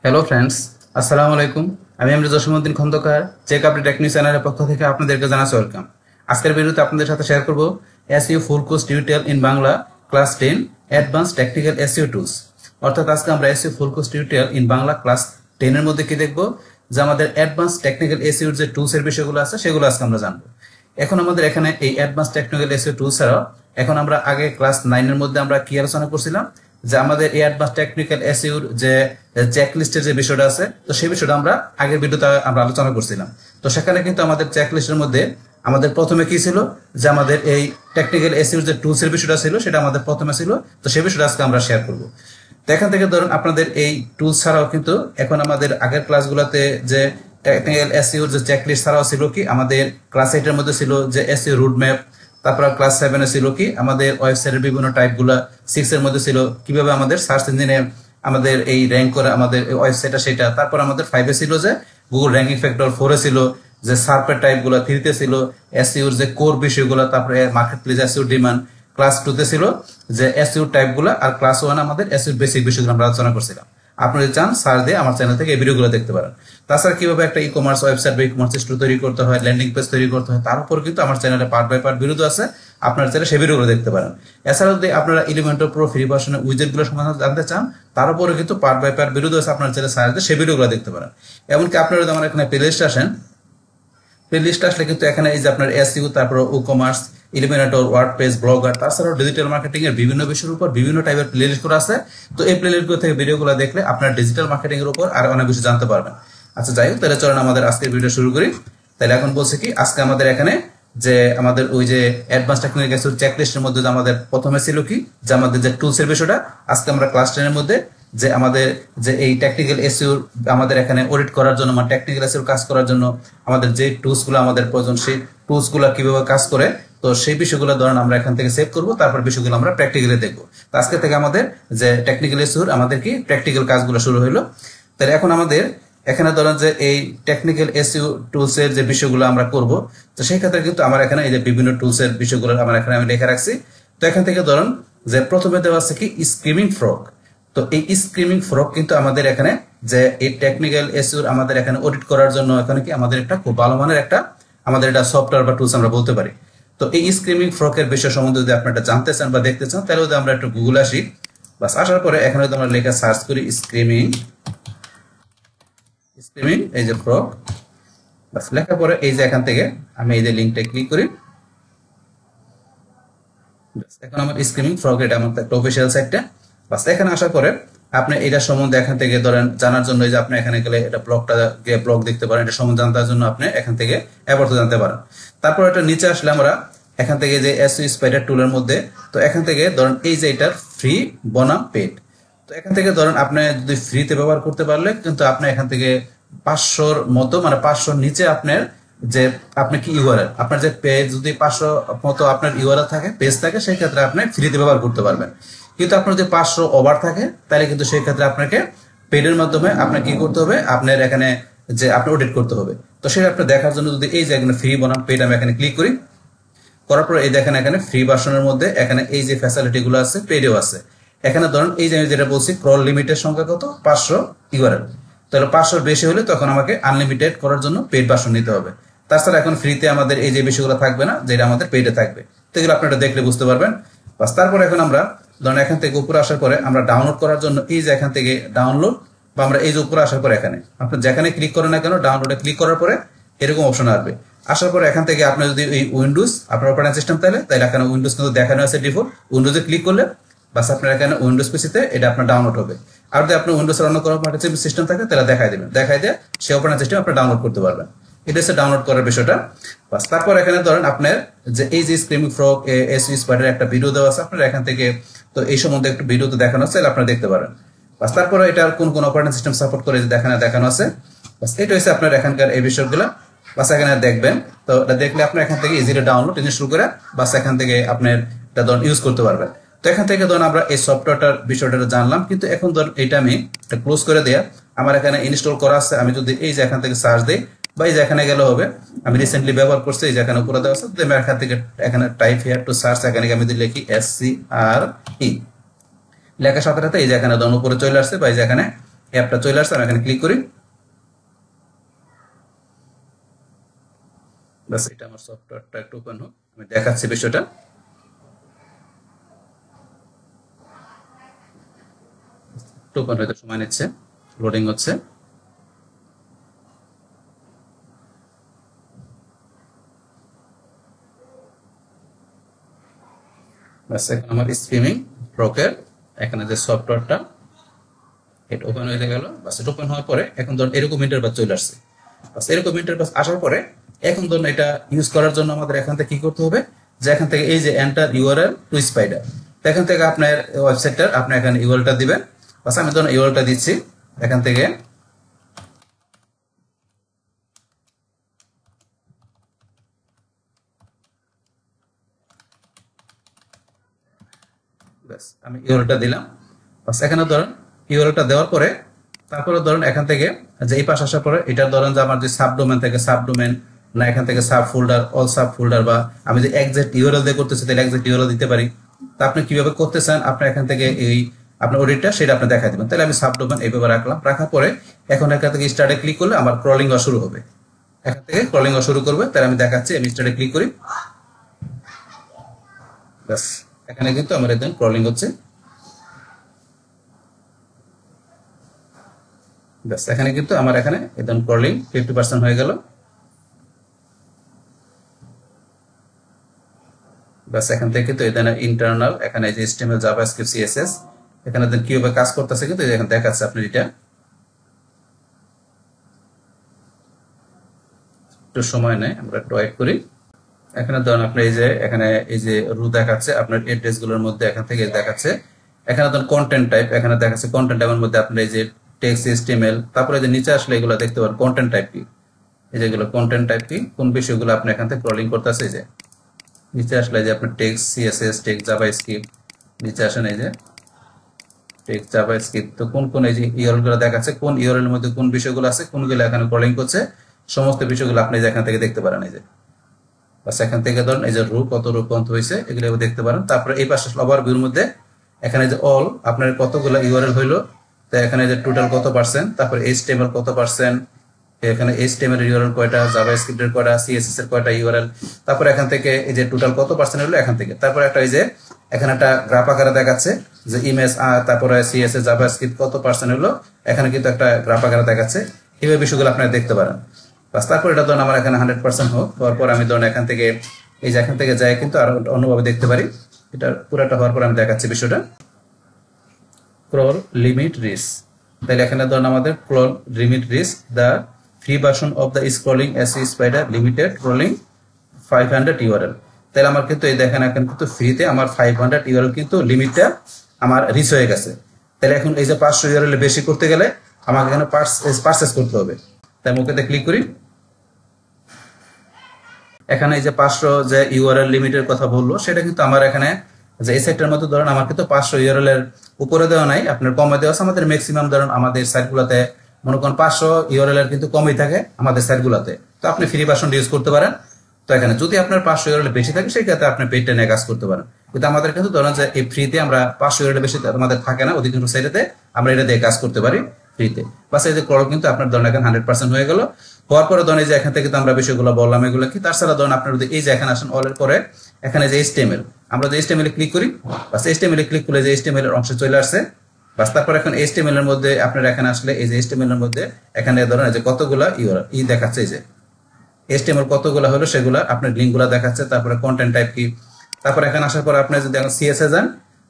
Hello friends, আসসালামু আলাইকুম। আমি Jasimuddin Khandakar, check update technic চ্যানেলের পক্ষ থেকে আপনাদেরকে জানাচ্ছি ওয়েলকাম। আজকের ভিডিওতে আপনাদের সাথে শেয়ার করব SEO full course tutorial in Bangla class 10 advance technical SEO tools. অর্থাৎ আজকে আমরা SEO full course tutorial in Bangla class 10 এর মধ্যে কি দেখব, যে আমাদের অ্যাডভান্স টেকনিক্যাল এসইওর যে টুলস এর বিষয়গুলো আছে সেগুলো আজকে আমরা জানবো। এখন আমাদের এখানে এই অ্যাডভান্স টেকনিক্যাল এসইও টুলস ছাড়াও এখন আমরা আগে ক্লাস 9 এর মধ্যে আমরা কি আলোচনা করছিলাম, যে আমাদের এই অ্যাডভান্স টেকনিক্যাল এসইওর যে চেকলিস্টের যে বিষয়টা আছে, তো সেই বিষয়টা আমরা আগের ভিডিওতে আমরা আলোচনা করছিলাম। তো সেখানে কিন্তু আমাদের চেকলিস্টের মধ্যে আমাদের প্রথমে কি ছিল, যে আমাদের এই টেকনিক্যাল এসইওর যে টুলস এর বিষয়টা ছিল সেটা আমাদের প্রথমে ছিল। তো সেই বিষয়টা আজকে আমরা শেয়ার করব। তো এখান থেকে ধরুন আপনাদের এই টুলস ছাড়াও কিন্তু এখন আমাদের আগের ক্লাসগুলোতে যে টেকনিক্যাল এসইওর যে চেকলিস্ট ছাড়াও ছিল কি আমাদের ক্লাস 8 এর মধ্যে ছিল যে এসইও রুট ম্যাপ। তারপর ক্লাস 7 এ ছিল কি আমাদের ওয়েবসাইটের বিভিন্ন টাইপ গুলা। 6 এর মধ্যে ছিল কিভাবে আমাদের সার্চ ইঞ্জিনে আমাদের এই র্যাঙ্ক করে আমাদের ওয়েবসাইটটা সেটা। তারপর আমাদের 5 এ ছিল যে গুগল র্যাঙ্কিং ফ্যাক্টর। 4 এ ছিল যে সার্পের টাইপ গুলা। 3 তে ছিল এসইওর যে কোর বিষয়গুলো। তারপরে market place SEO demand. Class 2 তে ছিল যে এসইও টাইপ গুলা। আর ক্লাস 1 আমাদের এসইও বেসিক বিষয়গুলো আমরা আলোচনা করছিলাম। আপনি যদি চান সার্চ দিয়ে আমার চ্যানেল থেকে এই ভিডিওগুলো দেখতে পারেন। তাছাড়া কিভাবে একটা ই কমার্স ওয়েবসাইট বা ই কমার্স স্টোর তৈরি করতে হয়, ল্যান্ডিং পেজ তৈরি করতে হয়, তার উপর কিন্তু আমার চ্যানেলে পার্ট বাই পার্ট ভিডিও আছে। আপনারা চাইলে সেই ভিডিওগুলো দেখতে পারেন। এছাড়াও যদি আপনারা এলিমেন্টর প্রো ফ্রি ভার্সনের উইজেটগুলো সম্বন্ধে জানতে চান, তার উপরে কিন্তু পার্ট বাই পার্ট ভিডিও আছে। আপনার চাইলে সার্চ দিয়ে সেই ভিডিওগুলো দেখতে পারেন। এমনকি আপনারা যদি আমার এখানে প্লেলিস্ট আসেন, প্লেলিস্ট আসলে কিন্তু এখানে এই যে আপনার এসইও, তারপর ই কমার্স, ইলিমিনেটর, ওয়ার্ডপ্রেস, ব্লগার, তাছাড়াও ডিজিটাল মার্কেটিং এর বিভিন্ন বিষয়ের উপর বিভিন্ন টাইপের প্লেলিস্ট করা আছে। তো এই প্লেলিস্টগুলো থেকে ভিডিওগুলো দেখলে আপনার ডিজিটাল মার্কেটিং এর উপর আর অনেক কিছু জানতে পারবেন। আচ্ছা যাই হোক, তাহলে চলেন আমাদের আজকের ভিডিও শুরু করি। তাহলে এখন বলছে কি আজকে আমাদের এখানে যে আমাদের ওই যে অ্যাডভান্স টেকনিক্যাল এসইও চেকলিস্টের মধ্যে যে আমাদের প্রথমে ছিল কি, যে আমাদের যে টুলস এর বিষয়টা। আজকে আমরা ক্লাস 10 এর মধ্যে যে আমাদের যে এই টেকনিক্যাল এসইও আমাদের এখানে অডিট করার জন্য মানে টেকনিক্যাল এসইও কাজ করার জন্য আমাদের যে টুলস গুলো আমাদের প্রয়োজন, সেই টুলস গুলো কিভাবে কাজ করে, তো সেই বিষয়গুলো ধরেন আমরা এখান থেকে সেভ করব। তারপর বিষয়গুলো আমরা প্র্যাকটিক্যালি দেখবো। তো আজকে থেকে আমাদের যে টেকনিক্যাল এসইওর আমাদের কি প্র্যাকটিক্যাল কাজগুলো শুরু হলো। তাহলে এখন আমাদের এখানে ধরেন যে এই টেকনিক্যাল এসইও টুলস এর যে বিষয়গুলো আমরা করব, তো সেই ক্ষেত্রে কিন্তু আমার এখানে এই যে বিভিন্ন টুলস এর বিষয়গুলো আমার এখানে আমি লিখে রাখছি। তো এখান থেকে ধরেন যে প্রথমে দেওয়া আছে কি স্ক্রিমিং ফ্রগ। তো এই স্ক্রিমিং ফ্রগ কিন্তু আমাদের এখানে যে এই টেকনিক্যাল এসইওর আমাদের এখানে অডিট করার জন্য এখানে কি আমাদের একটা খুব ভালো মানের একটা আমাদের এটা সফটওয়্যার বা টুলস আমরা বলতে পারি। তো এই স্ক্রিমিং ফ্রগ এর বিষয় সম্বন্ধে যদি আপনারা জানতে চান বা দেখতে চান, তাহলে যদি আমরা একটু গুগল আসি, বাস আসার পরে এখানে যদি আমরা লেখা সার্চ করি স্ক্রিমিং স্ক্রিমিং এই যে ফ্রগ, বাস লেখার পরে এই যে এখান থেকে আমি এই যে লিঙ্কটা ক্লিক করি। এখন আমার স্ক্রিমিং ফ্রগ এটা আমার একটা অফিসিয়াল সাইটটা। বাস এখানে আসার পরে আপনি এটা সম্বন্ধে এখান থেকে ধরেন জানার জন্য যে আপনি এখানে গেলে এটা ব্লগটা গিয়ে ব্লগ দেখতে পারেন। এটা সম্বন্ধে জানার জন্য আপনি এখান থেকে অ্যাবাউট জানতে পারেন। তারপর এটা নিচে আসলে আমরা এখান থেকে যে এসইও স্পাইডার টুলের মধ্যে, তো এখান থেকে ধরেন এই যে এটার ফ্রি বনাম পেড। তো এখান থেকে ধরেন আপনি যদি ফ্রিতে ব্যবহার করতে পারলে কিন্তু আপনি এখান থেকে 500-র মতো মানে 500-র নিচে আপনার যে আপনি কি ইউআরএল আপনার যে পেজ যদি 500 মতো আপনার ইউআরএল থাকে, পেজ থাকে, সেই ক্ষেত্রে আপনি ফ্রিতে ব্যবহার করতে পারবেন। কিন্তু আপনার যদি 500 ওভার থাকে, তাহলে কিন্তু সেই ক্ষেত্রে আপনাকে পেডের মাধ্যমে আপনাকে কি করতে হবে, আপনার এখানে যে আপনি অডিট করতে হবে। তো সেটা আপনি দেখার জন্য যদি এই যে এখানে ফ্রি বনাম পেড আমি এখানে ক্লিক করি, করার পর এই দেখেন এখানে ফ্রি ভার্সনের মধ্যে এখানে এই যে ফ্যাসিলিটি গুলো আছে, পেডেও আছে। এখানে ধরুন এই যে আমি যেটা বলছি ক্রল লিমিটের সংখ্যা কত, 500 ইউআরএল। তাহলে 500 বেশি হলে তখন আমাকে আনলিমিটেড করার জন্য পেড ভার্সন নিতে হবে। তাছাড়া এখন ফ্রিতে আমাদের এই যে বিষয়গুলো থাকবে না, যেটা আমাদের পেডে থাকবে। তো এগুলো আপনারা দেখলে বুঝতে পারবেন। বাস তারপর এখন আমরা ধরুন এখান থেকে উপরে আসার পরে আমরা ডাউনলোড করার জন্য এই যে এখান থেকে ডাউনলোড বা আমরা এই যে উপরে আসার পরে এখানে আপনি যেখানে ক্লিক করেন না কেন, ডাউনলোডে ক্লিক করার পরে এরকম অপশন আসবে। আসার পরে এখান থেকে আপনি যদি এই উইন্ডোজ আপনার অপারেটিং সিস্টেম তাহলে এখানে উইন্ডোজ কিন্তু দেখানো আছে ডিফল্ট। উইন্ডোজে ক্লিক করলে বাস আপনার এখানে উইন্ডোজ পিসিতে এটা আপনার ডাউনলোড হবে। আর যদি আপনার উইন্ডোজের অন্য কোনো অপারেটিং সিস্টেম থাকে তাহলে দেখাই দিয়ে সেই অপারেটিং সিস্টেম আপনি ডাউনলোড করতে পারবেন। এটা হচ্ছে ডাউনলোড করার বিষয়টা। বাস তারপর এখানে ধরেন আপনার যে এই যে স্ক্রিমিং ফ্রগ এসইও স্পাইডার একটা ভিডিও দেওয়া আছে আপনার এখান থেকে, তো এই সম্বন্ধে একটু ভিডিও তো দেখানো আছে, আপনারা দেখতে পারেন। বাস তারপরে এটার কোন কোন অপারেটিং সিস্টেম সাপোর্ট করে দেখানো আছে। বাস এটা হচ্ছে আপনার এখানকার এই বিষয়গুলো। বাস এখানে দেখবেন, তো এটা দেখলে আপনার এখান থেকে ইজিলি ডাউনলোড ইনস্টল করে বাস এখান থেকে আপনার এটা ধরুন ইউজ করতে পারবেন। তো এখান থেকে ধরুন আমরা এই সফটওয়্যারটার বিষয়টা জানলাম, কিন্তু এখন ধরুন এটা আমি এটা ক্লোজ করে দেয়া আমার এখানে ইনস্টল করা আছে। আমি যদি এই যে এখান থেকে সার্চ দিই বা এই যে এখানে গেলে হবে, আমি রিসেন্টলি ব্যবহার করছি, এই যে এখানে উপরে দেওয়া আছে। আমি এখান থেকে এখানে টাইপ হিয়ার টু সার্চ, এখানে আমি যদি লিখি SCRE লেখার সাথে সাথে এই যে এখানে ধরুন উপরে চলে আসছে বা এই যে এখানে অ্যাপটা চলে আসছে, আমি এখানে ক্লিক করি। বাস এটা আমার সফটওয়্যারটা একটু ওপেন হোক, আমি দেখাচ্ছি বিষয়টা। ওপেন হতে সময় নিচ্ছে, লোডিং হচ্ছে। বাস এখন আমার স্ট্রিমিং প্রকের এখানে যে সফটওয়্যারটা এটা ওপেন হয়ে গেল। বাস এটা ওপেন হওয়ার পরে এখন ধরুন এরকম ইন্টারফেস চলে আসছে। বাস এরকম ইন্টারফেস আসার পরে এখন ধরুন এটা ইউজ করার জন্য আমাদের এখান থেকে কি করতে হবে, যে এখান থেকে এই যে এন্টার ইউআরএল টু স্পাইডার, এখান থেকে আপনার ওয়েবসাইটটার আপনি এখানে ইউআরএলটা দিবেন। বাস আমি ধরুন ইউআরএলটা দিচ্ছি এখান থেকে। বাস আমি ইউআরএলটা দিলাম। বাস এখানে ধরুন ইউআরএলটা দেওয়ার পরে তারপরে ধরুন এখান থেকে যে এই পাশে আসার পরে এটা ধরুন যে আমার যে সাবডোমেন থেকে সাবডোমেন না এখান থেকে sub folder all sub folder, বা আমি যে এক্সাক্ট ইউআরএল দিয়ে করতেছি তাহলে এক্সাক্ট ইউআরএল দিতে পারি। তা আপনি কিভাবে করতে চান আপনি এখান থেকে এই আপনার অডিটটা সেটা আপনি দেখাই দিবেন। তাহলে আমি সাবডোমেন এইভাবে রাখলাম, রাখার পরে এখন এখান থেকে স্টার্টে ক্লিক করলে আমার ক্রলিং হওয়া শুরু হবে, এখান থেকে ক্রলিং হওয়া শুরু করবে। তাহলে আমি দেখাচ্ছি, আমি স্টার্টে ক্লিক করি। ব্যাস এখানে কিন্তু আমার একদম ক্রলিং হচ্ছে। ব্যাস এখানে কিন্তু আমার এখানে একদম ক্রলিং 50% হয়ে গেল। বাস এখান থেকে কিন্তু এখানে ইন্টারনাল এখানে যে HTML জাভাস্ক্রিপ্ট CSS এখানে কিভাবে কাজ করতেছে কিন্তু এখানে দেখাচ্ছে আপনার। এটা একটু সময় নেয়, আমরা একটু ওয়েট করি। এখানে ধরুন আপনি এই যে এখানে এই যে রু দেখাচ্ছে আপনার অ্যাড্রেস গুলোর মধ্যে এখান থেকে দেখাচ্ছে। এখানে ধরুন কন্টেন্ট টাইপ এখানে দেখাচ্ছে, কন্টেন্ট টাইপের মধ্যে আপনার এই যে টেক্সট HTML, তারপরে যে নিচে আসলে এগুলো দেখতে পারেন কন্টেন্ট টাইপ কি, এই যেগুলো কন্টেন্ট টাইপ কি কোন বিষয়গুলো আপনি এখান থেকে ক্রলিং করতেছে। এই যে নিচে আসলে যে আপনার টেক্সট CSS টেক্সট জাভাস্ক্রিপ্ট, নিচে আসেন এই যে টেক্সট জাভাস্ক্রিপ্ট, তো কোন কোন এই যে ইউআরএল গুলো দেখাচ্ছে, কোন ইউআরএল এর মধ্যে কোন বিষয়গুলো আছে কোনগুলো এখানে ক্রলিং করছে, সমস্ত বিষয়গুলো আপনি এখান থেকে দেখতে পারেন। এই যে বাস এখান থেকে ধরুন এই যে কত রূপ পর্যন্ত হয়েছে এগুলো দেখতে পারেন। তারপরে এই পাশে ওভারভিউর মধ্যে এখানে যে অল আপনার কতগুলো ইউআরএল হইলো, তো এখানে যে টোটাল কত পার্সেন্ট, তারপরে HTML কত পার্সেন্ট, এখানে HTML এর ইউআরএল কয়টা, জাভাস্ক্রিপ্ট এর কয়টা, CSS এর কয়টা ইউআরএল, তারপরে এখান থেকে এই যে টোটাল কত পার্সেন্ট হলো এখান থেকে। তারপরে একটা এই যে এখানে একটা গ্রাফ আকারে দেখাচ্ছে যে ইমেজ তারপরে CSS জাভাস্ক্রিপ্ট কত পার্সেন্ট হলো, এখানে কিন্তু একটা গ্রাফ আকারে দেখাচ্ছে। এইভাবে বিষয়গুলো আপনারা দেখতে পারেন। বাস তারপর এটা ধরুন আমার এখানে 100% হোক, হওয়ার পর আমি ধরুন এখান থেকে এই যে এখান থেকে যাই কিন্তু আরো অন্যভাবে দেখতে পারি। এটা পুরোটা হওয়ার পর আমি দেখাচ্ছি বিষয়টা। ক্রল লিমিট রিস, তাহলে এখানে ধরুন আমাদের crawl limit reach the free version of the scrolling SE spider limited crawling 500 URL. তাহলে আমার কিন্তু এই দেখেন এখন কিন্তু ফ্রিতে আমার 500 ইউআরএল কিন্তু লিমিটটা আমার রিচ হয়ে গেছে। তাহলে এখন এই যে 500 ইউআরএল বেশি করতে গেলে আমাকে এখানে পারচেজ করতে হবে। তাই আমি ওকেতে ক্লিক করি। এখানে এই যে 500 যে ইউআরএল লিমিটের কথা বললো সেটা কিন্তু আমার এখানে যে এই সাইটটার মধ্যে ধরুন আমার কিন্তু 500 ইউআরএল এর উপরে দেওয়া নাই, আপনার কমে দেওয়া আছে। আমাদের ম্যাক্সিমাম ধরুন আমাদের সাইটগুলোতে মনে করেন 500 ইউআরএল এর কিন্তু কমই থাকে আমাদের সাইটগুলোতে, তো আপনি ফ্রি ভার্সন ইউজ করতে পারেন। তো এখানে যদি আপনার 500 ইউআরএল বেশি থাকে সেই ক্ষেত্রে আপনি পেইডটা নিয়ে কাজ করতে পারেন। কিন্তু আমাদের কিন্তু ধরুন যে এই ফ্রিতে আমরা 500 ইউআরএল বেশি আমাদের থাকে না, অধিকাংশ সাইটেতে আমরা এটা দিয়ে কাজ করতে পারি ফ্রিতে। বাস এই যে ক্রল কিন্তু আপনার ধরুন এখানে 100% হয়ে গেল। হওয়ার পরে ধরুন এই যে এখান থেকে তো আমরা বিষয়গুলো বললাম এগুলো কি, তাছাড়া ধরুন আপনার যদি এই যে এখানে আসেন অল এর পরে এখানে যে HTML, আমরা যে HTML এ ক্লিক করি, বাস HTML এ ক্লিক করলে যে HTML এর অংশ চলে আসছে। বাস তারপর এখন HTML এর মধ্যে আপনার এখানে আসলে এই যে HTML এর মধ্যে এখানে ধরুন যে কতগুলা ইউআরএল দেখাচ্ছে, এই যে HTML কতগুলা হলো সেগুলা আপনার লিঙ্কগুলো দেখাচ্ছে। তারপরে কন্টেন্ট টাইপ কি, তারপর এখানে আসার পর আপনি যদি এখন CSS যান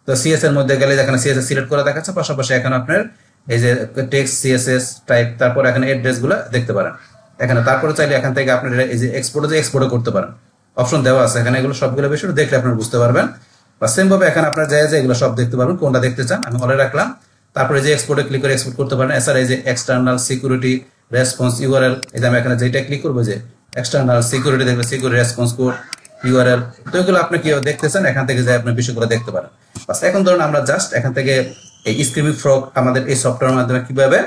তো CSS এর মধ্যে গেলে এখানে CSS সিলেক্ট করে দেখাচ্ছে, পাশাপাশি এখানে আপনার এই যে টেক্সট CSS টাইপ, তারপর এখানে অ্যাড্রেস গুলো দেখতে পারেন এখানে। তারপরে চাইলে এখান থেকে আপনি এই যে এক্সপোর্টও করতে পারেন, অপশন দেওয়া আছে এখানে। এগুলো সবগুলো বিষয় দেখলে আপনারা বুঝতে পারবেন। বা সেম ভাবে এখানে আপনার যায় যে এগুলো সব দেখতে পারবেন, কোনটা দেখতে চান আমি অলে রাখলাম। তারপরে যে এক্সপোর্টে ক্লিক করে এক্সপোর্ট করতে পারেন। এছাড়া এই যে এক্সটার্নাল সিকিউরিটি রেসপন্স ইউআরএল, এই যে আমি এখানে যেটা ক্লিক করবো যে এক্সটার্নাল সিকিউরিটি দেখবে সিকিউরিটি রেসপন্স কোড ইউআরএল, তো এগুলো আপনি কি দেখতে চান এখান থেকে যে আপনি বিষয়গুলো দেখতে পারেন। বাস এখন ধরুন আমরা জাস্ট এখান থেকে এই স্ক্রিমিং ফ্রগ আমাদের এই সফটওয়্যারের মাধ্যমে কিভাবে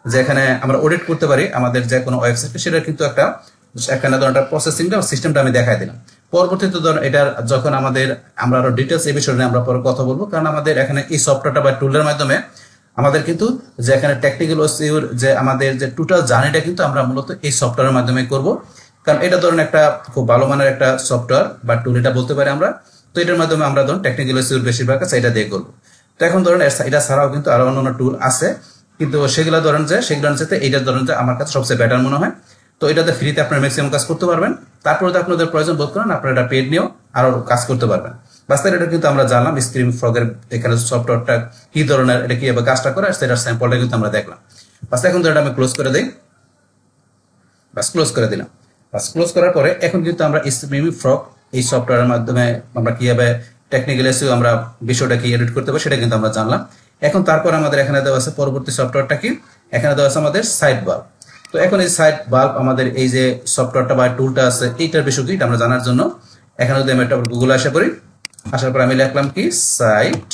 যে এখানে আমরা অডিট করতে পারি আমাদের যে কোনো ওয়েবসাইটে, সেটা কিন্তু একটা এখানে ধরুন একটা প্রসেসিংটা সিস্টেমটা আমি দেখাই দিলাম। পরবর্তীতে ধরুন এটার যখন আমরা আরো ডিটেলস এই বিষয়ে আমরা পরে কথা বলবো, কারণ আমাদের এখানে এই সফটওয়্যারটা বা টুলের মাধ্যমে আমাদের কিন্তু যে এখানে টেকনিক্যাল ওসিওর যে আমাদের যে টোটাল জার্নিটা কিন্তু আমরা মূলত এই সফটওয়্যারের মাধ্যমে করব, কারণ এটা ধরুন একটা খুব ভালো মানের একটা সফটওয়্যার বা টুল এটা বলতে পারি আমরা। তো এটার মাধ্যমে আমরা ধরুন টেকনিক্যাল ওসিওর বেশিরভাগ কাছে এটা দিয়ে করবো। তো এখন ধরুন এটা ছাড়াও কিন্তু আরো অন্যান্য টুল আছে, কিন্তু সেগুলো ধরেন যে সেগুলোর সাথে এইটা ধরেন যে আমার কাছে সবচেয়ে বেটার মনে হয়। তো এটাতে ফ্রিতে আপনারা ম্যাক্সিমাম কাজ করতে পারবেন। তারপরে যদি আপনাদের প্রয়োজন বোধ করেন আপনারা এটা পেড নিয়েও আরো কাজ করতে পারবেন। বাস্তবে এটা কিন্তু আমরা জানলাম স্ক্রিন ফ্রগের এখানে সফটওয়্যারটা কি ধরনের, এটা কিভাবে কাজটা করে সেটার স্যাম্পলটা কিন্তু আমরা দেখলাম। বাস্তবে এখন ধরেন আমি ক্লোজ করে দিই, বাস ক্লোজ করে দিলাম। বাস ক্লোজ করার পরে এখন কিন্তু আমরা স্ক্রিন ফ্রগ এই সফটওয়্যারের মাধ্যমে আমরা কিভাবে টেকনিক্যাল এসেও আমরা বিষয়টা কি এডিট করতে পারি সেটা কিন্তু আমরা জানলাম। এখন তারপর আমাদের এখানে দেওয়া আছে পরবর্তী সফটওয়্যারটা কি, এখানে দেওয়া আছে আমাদের সাইড বাল্ব। তো এখন এই সাইড বাল্ব আমাদের এই যে সফটওয়্যারটা বা টুলটা আছে এইটার বিষয় কি এটা আমরা জানার জন্য এখানে যদি আমি একটা গুগলে আসা করি, আসার পর আমি লিখলাম কি সাইড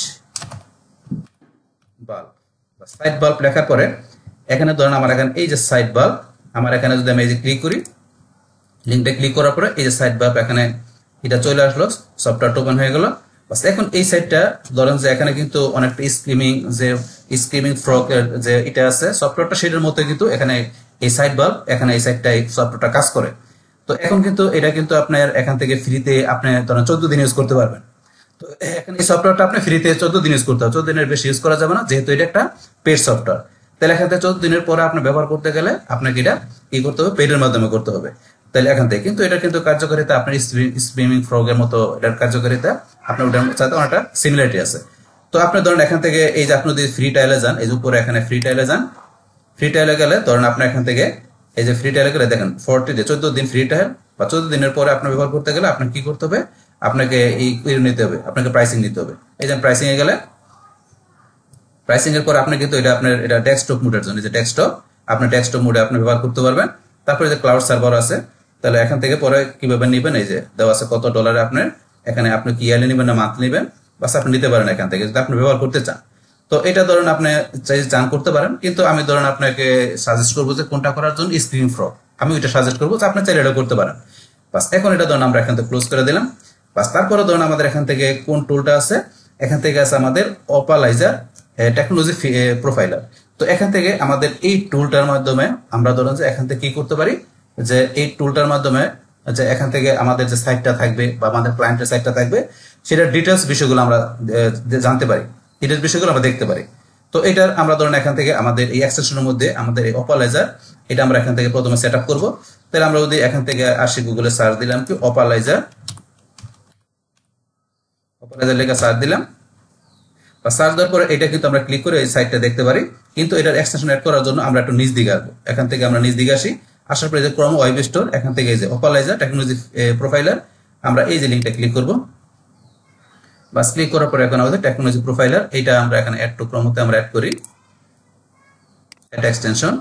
বাল্ব। সাইড বাল্ব লেখার পরে এখানে ধরেন আমার এখানে এই যে সাইড বাল্ব, আমার এখানে যদি আমি এই যে ক্লিক করি, লিঙ্কটা ক্লিক করার পরে এই যে সাইড বাল্ব এখানে এটা চলে আসলো, সফটওয়্যারটা ওপেন হয়ে গেল। বাস এখন এই সাইডটা ধরেন যে এখানে কিন্তু অনেকটা স্ক্রিমিং ফ্রগ এর যে এটা আছে সফটওয়্যারটা সেটার মতো কিন্তু এখানে এই সাইড বাল্ব এখানে এই সাইডটা এই সফটওয়্যারটা কাজ করে। তো এখন কিন্তু এটা কিন্তু আপনার এখান থেকে ফ্রিতে আপনি ধরেন 14 দিন ইউজ করতে পারবেন। তো এখানে এই সফটওয়্যারটা আপনি ফ্রিতে 14 দিন ইউজ করতে হবে, 14 দিনের বেশি ইউজ করা যাবে না, যেহেতু এটা একটা পেড সফটওয়্যার। তাহলে এখান থেকে 14 দিনের পরে আপনি ব্যবহার করতে গেলে আপনাকে এটা কি করতে হবে, পেডের মাধ্যমে করতে হবে। তাহলে এখান থেকে কিন্তু এটা কিন্তু কার্যকারিতা আপনার স্ট্রিমিং ফ্রগের মতো এটার কার্যকারিতা আপনার ওটার সাথে অনেকটা সিমিলারিটি আছে। তো আপনি ধরেন এখান থেকে এই যে আপনি যদি ফ্রি টাইলে যান, এই যে উপরে এখানে ফ্রি টাইলে যান, ফ্রি টাইলে গেলে ধরেন আপনি এখান থেকে এই যে ফ্রি টাইলে গেলে দেখেন 40 ডে 14 দিন ফ্রি টাইল বা 14 দিনের পরে আপনি ব্যবহার করতে গেলে আপনাকে কি করতে হবে, আপনাকে এই নিতে হবে, আপনাকে প্রাইসিং নিতে হবে। এই যে প্রাইসিং এ গেলে প্রাইসিং এর পর আপনি কিন্তু এটা আপনার এটা ডেস্কটপ মোডের জন্য, যে ডেস্কটপ আপনি ডেস্কটপ মোডে আপনি ব্যবহার করতে পারবেন। তারপরে যে ক্লাউড সার্ভার আছে, তাহলে এখান থেকে পরে কিভাবে নেবেন, এই যে দেওয়া আছে কত ডলারে আপনার এখানে আপনি কি ইয়ারলি নেবেন না মান্থলি নেবেন, বাস আপনি নিতে পারেন এখান থেকে যদি আপনি ব্যবহার করতে চান। তো এটা ধরেন আপনি চান করতে পারেন, কিন্তু আমি ধরেন আপনাকে সাজেস্ট করবো যে কোনটা করার জন্য স্ক্রিন ফ্রগ আমি ওইটা সাজেস্ট করবো, যে আপনি চাইলে এটা করতে পারেন। বাস এখন এটা ধরেন আমরা এখান থেকে ক্লোজ করে দিলাম। বাস তারপরে ধরেন আমাদের এখান থেকে কোন টুলটা আছে, এখান থেকে আছে আমাদের অপালাইজার টেকনোলজি প্রোফাইলার। তো এখান থেকে আমাদের এই টুলটার মাধ্যমে আমরা ধরেন যে এখান থেকে কি করতে পারি, যে এই টুলটার মাধ্যমে যে এখান থেকে আমাদের যে সাইটটা থাকবে বা আমাদের ক্লায়েন্টের সাইটটা থাকবে সেটার ডিটেলস বিষয়গুলো আমরা জানতে পারি, ডিটেলস বিষয়গুলো আমরা দেখতে পারি। তো এটার আমরা ধরেন এখান থেকে আমাদের এই এক্সটেনশনের মধ্যে আমাদের এই অপালাইজার এটা আমরা এখান থেকে প্রথমে সেট আপ করবো। তাহলে আমরা যদি এখান থেকে আসি গুগলে সার্চ দিলাম কি অপালাইজার লেখা সার্চ দিলাম, বা সার্চ দেওয়ার পরে এটা কিন্তু আমরা ক্লিক করে এই সাইটটা দেখতে পারি। কিন্তু এটার এক্সটেনশন অ্যাড করার জন্য আমরা একটু নিচ দিকে আসবো, এখান থেকে আমরা নিচ দিকে আসি, আসার পরে যে ক্রোম ওয়েব স্টোর এখান থেকে এই যে অপালাইজার টেকনোলজি প্রোফাইলার আমরা এই যে লিঙ্কটা ক্লিক করব। বাস ক্লিক করার পরে এখন আমাদের টেকনোলজি প্রোফাইলার এটা আমরা এখানে অ্যাড টু ক্রোমতে আমরা অ্যাড করি, এটা এক্সটেনশন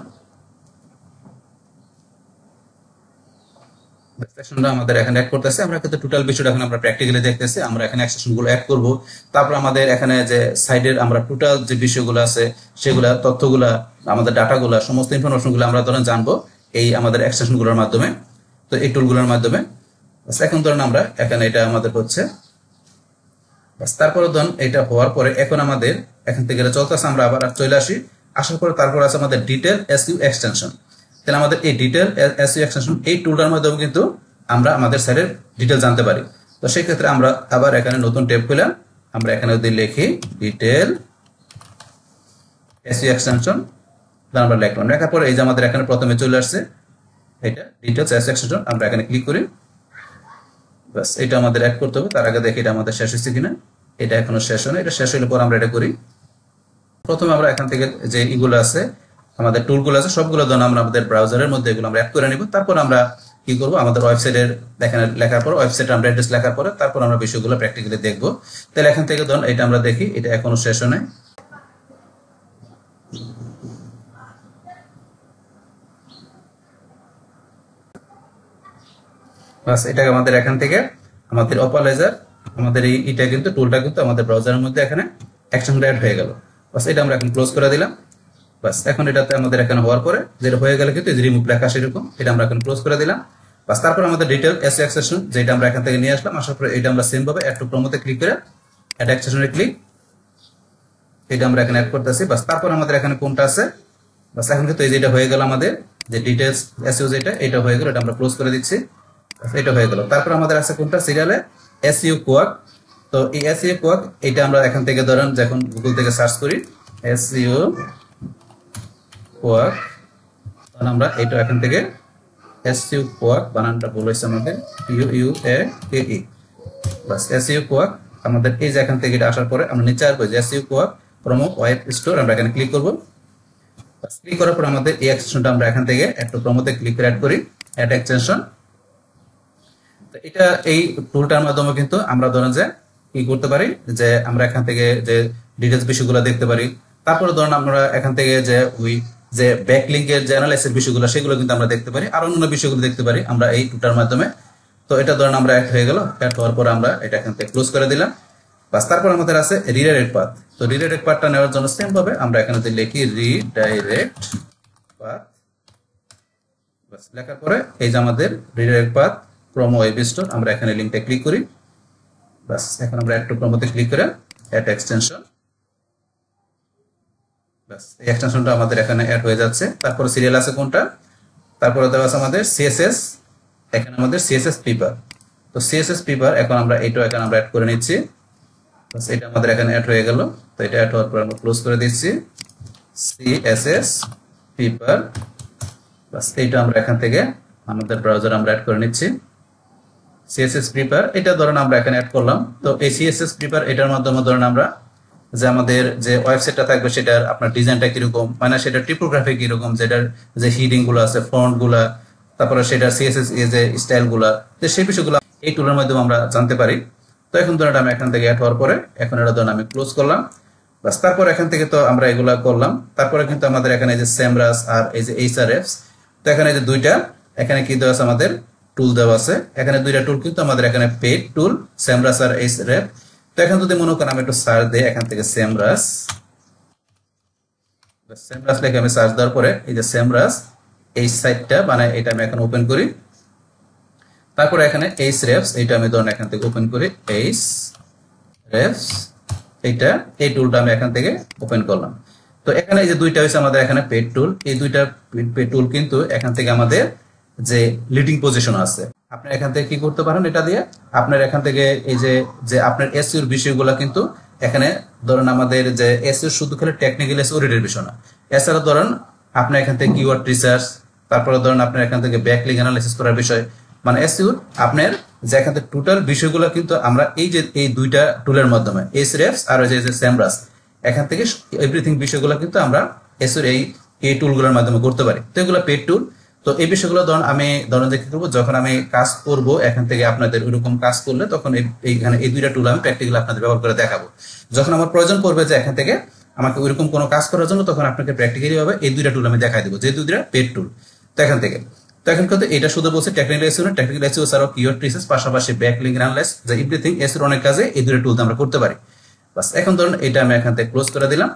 এক্সটেনশনটা আমাদের এখানে অ্যাড করতেছে। আমরা কিন্তু টোটাল বিষয়টা এখন আমরা প্র্যাকটিক্যালি দেখতেছি, আমরা এখানে এক্সটেনশনগুলো অ্যাড করব। তারপর আমাদের এখানে যে সাইডের আমরা টোটাল যে বিষয়গুলো আছে সেগুলা তথ্যগুলা আমাদের ডাটাগুলা সমস্ত ইনফরমেশনগুলো আমরা ধরেন জানবো এই আমাদের এক্সটেনশনগুলোর মাধ্যমে, তো এই টুলগুলোর মাধ্যমে। এখন ধরেন আমরা এখানে এটা আমাদের হচ্ছে, তারপরে ধরুন এটা হওয়ার পরে এখন আমাদের এখান থেকে এটা চলতেছে, আমরা আবার চলে আসি, আসার পরে তারপর আছে আমাদের ডিটেল এসইউ এক্সটেনশন। তাহলে আমাদের এই ডিটেল এসইউ এক্সটেনশন এই টুলটার মাধ্যমে কিন্তু আমরা আমাদের সাইটের ডিটেল জানতে পারি। তো সেই ক্ষেত্রে আমরা আবার এখানে নতুন ট্যাব খুললাম, আমরা এখানে যদি লিখি ডিটেল এসইউ এক্সটেনশন, আমরা লিখলাম, লেখার পরে এই যে আমাদের এখানে প্রথমে চলে আসছে এটা ডিটেলস এসইউ এক্সটেনশন, আমরা এখানে ক্লিক করি। বাস এটা আমাদের অ্যাড করতে হবে, তার আগে দেখি এটা আমাদের শেষ হচ্ছে কিনা, এটা এখনো শেষ হয় না, এটা শেষ হলে পর আমরা এটা করি। প্রথমে আমরা এখান থেকে যে এগুলো আছে আমাদের টুলগুলো আছে সবগুলো ধরুন আমরা আমাদের ব্রাউজারের মধ্যে এগুলো আমরা অ্যাড করে নিব। তারপর আমরা কি করব, আমাদের ওয়েবসাইটের এখানে লেখার পর ওয়েবসাইটে আমরা অ্যাড্রেস লেখার পরে তারপর আমরা বিষয়গুলো প্র্যাকটিক্যালি দেখব। তাহলে এখান থেকে ধরুন এটা আমরা দেখি, এটা এখনো শেষ হয় নাই, বাস এটা আমাদের এখান থেকে আমাদের অপালাইজার আমাদের এইটা কিন্তু টুলটা কিন্তু আমাদের ব্রাউজারের মধ্যে এখানে এক্সটেনশন অ্যাড হয়ে গেল। বাস এটা আমরা এখন ক্লোজ করে দিলাম। বাস এখন এটাতে আমাদের এখানে হওয়ার পরে যেটা হয়ে গেল কিন্তু রিমুভ লেখা সেরকম, এটা আমরা এখন ক্লোজ করে দিলাম। বাস তারপর আমাদের ডিটেল এসইউ এক্সটেনশন যেটা আমরা এখান থেকে নিয়ে আসলাম, আসার পরে এটা আমরা সেম ভাবে অ্যাড টু প্রোমোতে ক্লিক করে অ্যাড এক্সটেনশনে ক্লিক, এটা আমরা এখানে অ্যাড করতেছি। বাস তারপর আমাদের এখানে কোনটা আছে, বাস এখন কিন্তু এই যেটা হয়ে গেল আমাদের যে ডিটেলস এসইও যেটা, এটা হয়ে গেল, এটা আমরা ক্লোজ করে দিচ্ছি। এটা হয়ে গেল। তারপর আমাদের আছে কোনটা, সিরিয়ালে এসইও কোয়াক। তো এই এসইও কোয়াক এটা আমরা এখান থেকে ধরেন যখন গুগল থেকে সার্চ করি এসইও কোয়াক, তাহলে আমরা এটা এখান থেকে এসইও কোয়াক, বানানটা ভুল হয়েছে আমাদের, ইউইউএকেই, বাস এসইও কোয়াক আমাদের এই যে এখান থেকে এটা আসার পরে আমরা নিচে আসবো যে SEO quack promo web store, আমরা এখানে ক্লিক করব। বাস ক্লিক করার পর আমাদের এই এক্সটেনশনটা আমরা এখান থেকে একটু প্রোমোতে ক্লিক করে অ্যাড করি, অ্যাড এক্সটেনশন। তো এটা এই টুলটার মাধ্যমে কিন্তু আমরা ধরেন যে কি করতে পারি, যে আমরা এখান থেকে যে ডিটেইলস বিষয়গুলো দেখতে পারি। তারপরে ধরেন আমরা এখান থেকে যে ওই যে ব্যাকলিংকের যে অ্যানালাইসিস বিষয়গুলো সেগুলো কিন্তু আমরা দেখতে পারি, আর অন্যান্য বিষয়গুলো দেখতে পারি আমরা এই টুলটার মাধ্যমে। তো এটা ধরেন আমরা অ্যাড হয়ে গেল, অ্যাড হওয়ার পর আমরা এটা এখান থেকে ক্লোজ করে দিলাম। বাস তারপর আমাদের আছে রিডাইরেক্ট পাথ। তো রিডাইরেক্ট পাথটা নেওয়ার জন্য সেম ভাবে আমরা এখানে লিখি রিডাইরেক্ট পাথ। বাস লেখার পরে এই যে আমাদের redirect path promo web store, আমরা এখানে লিংকটা ক্লিক করি। বাস এখন আমরা একটু প্রোমোতে ক্লিক করে অ্যাড এক্সটেনশন, বাস এই এক্সটেনশনটা আমাদের এখানে অ্যাড হয়ে যাচ্ছে। তারপরে সিরিয়াল আছে কোনটা, তারপরে দেওয়া আছে আমাদের সিএসএস, এখানে আমাদের সিএসএস পেপার। তো সিএসএস পেপার এখন আমরা এইটা এখানে আমরা অ্যাড করে নিচ্ছি। বাস এটা আমাদের এখানে অ্যাড হয়ে গেল। তো এটা অ্যাড হওয়ার পর আমরা ক্লোজ করে দিচ্ছি সিএসএস পেপার। বাস এইটা আমরা এখান থেকে আমাদের ব্রাউজার আমরা অ্যাড করে নিচ্ছি সিএসএস পেপার। এটা ধরেন আমরা এখানে অ্যাড করলাম। তো এই সিএসএস পেপার এটার মাধ্যমে ধরেন আমরা যে আমাদের যে ওয়েবসাইটটা থাকবে সেটার আপনার ডিজাইনটা কিরকম, মানে সেটা টিপোগ্রাফি কিরকম, যেটার যে হিডিং গুলো আছে, ফন্ট গুলা, তারপরে সেটা সিএসএস যে স্টাইল গুলা, যে সেই বিষয়গুলো এই টুলের মাধ্যমে আমরা জানতে পারি। তো এখন ধরেন আমি এখান থেকে অ্যাড হওয়ার পরে এখন এটা ধরেন আমি ক্লোজ করলাম। বাস তারপর এখান থেকে তো আমরা এগুলা করলাম। তারপরে কিন্তু আমাদের এখানে যে সেমরাস আর এই যে এইচআরএফস, তো এখানে যে দুইটা এখানে কি দেওয়া আছে আমাদের টুল দেওয়া আছে, এখানে দুইটা টুল কিন্তু আমাদের এখানে পেড টুল, সেমরাস আর এইচআরএফ। তো এখন যদি মনে করেন আমি একটু সার্চ দিই এখান থেকে সেমরাস, সেমরাস লিখে আমি সার্চ দেওয়ার পরে এই যে সেমরাস এই সাইটটা মানে এটা আমি এখন ওপেন করি। তারপরে এখানে এইচআরএফস, এটা আমি ধরেন এখান থেকে ওপেন করি, এইচআরএফস এইটা, এই টুলটা আমি এখান থেকে ওপেন করলাম। তো এখানে এই যে দুইটা হয়েছে আমাদের এখানে পেড টুল, এই দুইটা পেড টুল কিন্তু এখান থেকে আমাদের যে লিডিং পজিশন আছে, আপনি এখান থেকে কি করতে পারেন, এটা দিয়ে আপনার এখান থেকে এই যে যে আপনার এসইওর বিষয়গুলো কিন্তু এখানে ধরেন আমাদের যে এসইও শুধু খালি টেকনিক্যাল এসইও রিলেটেড বিষয় না, এছাড়া ধরেন আপনি এখান থেকে কিওয়ার্ড রিসার্চ, তারপরে ধরেন আপনার এখান থেকে ব্যাকলিংক অ্যানালাইসিস করার বিষয়, মানে এসইওর আপনার যে এখান থেকে টোটাল বিষয়গুলো কিন্তু আমরা এই যে এই দুইটা টুলের মাধ্যমে এইচআরএফস আর যে সেমরাস এখান থেকে এভরিথিং বিষয়গুলো কিন্তু আমরা এসইওর এই টুলগুলোর মাধ্যমে করতে পারি। তো এগুলো পেড টুল। তো এই বিষয়গুলো ধরুন আমি ধরেন যে কি করবো, যখন আমি কাজ করব এখান থেকে আপনাদের ওইরকম কাজ করলে তখন এইখানে এই দুইটা টুল আমি প্র্যাকটিক্যালি আপনাদের ব্যবহার করে দেখাবো। যখন আমার প্রয়োজন পড়বে যে এখান থেকে আমাকে ওইরকম কোনো কাজ করার জন্য, তখন আপনাকে প্র্যাকটিক্যালি ভাবে এই দুইটা টুল আমি দেখাই দেবো, যে দুইটা পেড টুল। তো এখান থেকে তো এখন কিন্তু এটা শুধু বলছে টেকনিক্যাল এসইও না, টেকনিক্যাল এসইও ছাড়াও কিওয়ার্ড রিসার্চ, পাশাপাশি ব্যাকলিংক অ্যানালাইসিস, যে এভরিথিং এসইওর অনেক কাজে এই দুইটা টুল আমরা করতে পারি। বাস এখন ধরুন এটা আমি এখান থেকে ক্লোজ করে দিলাম।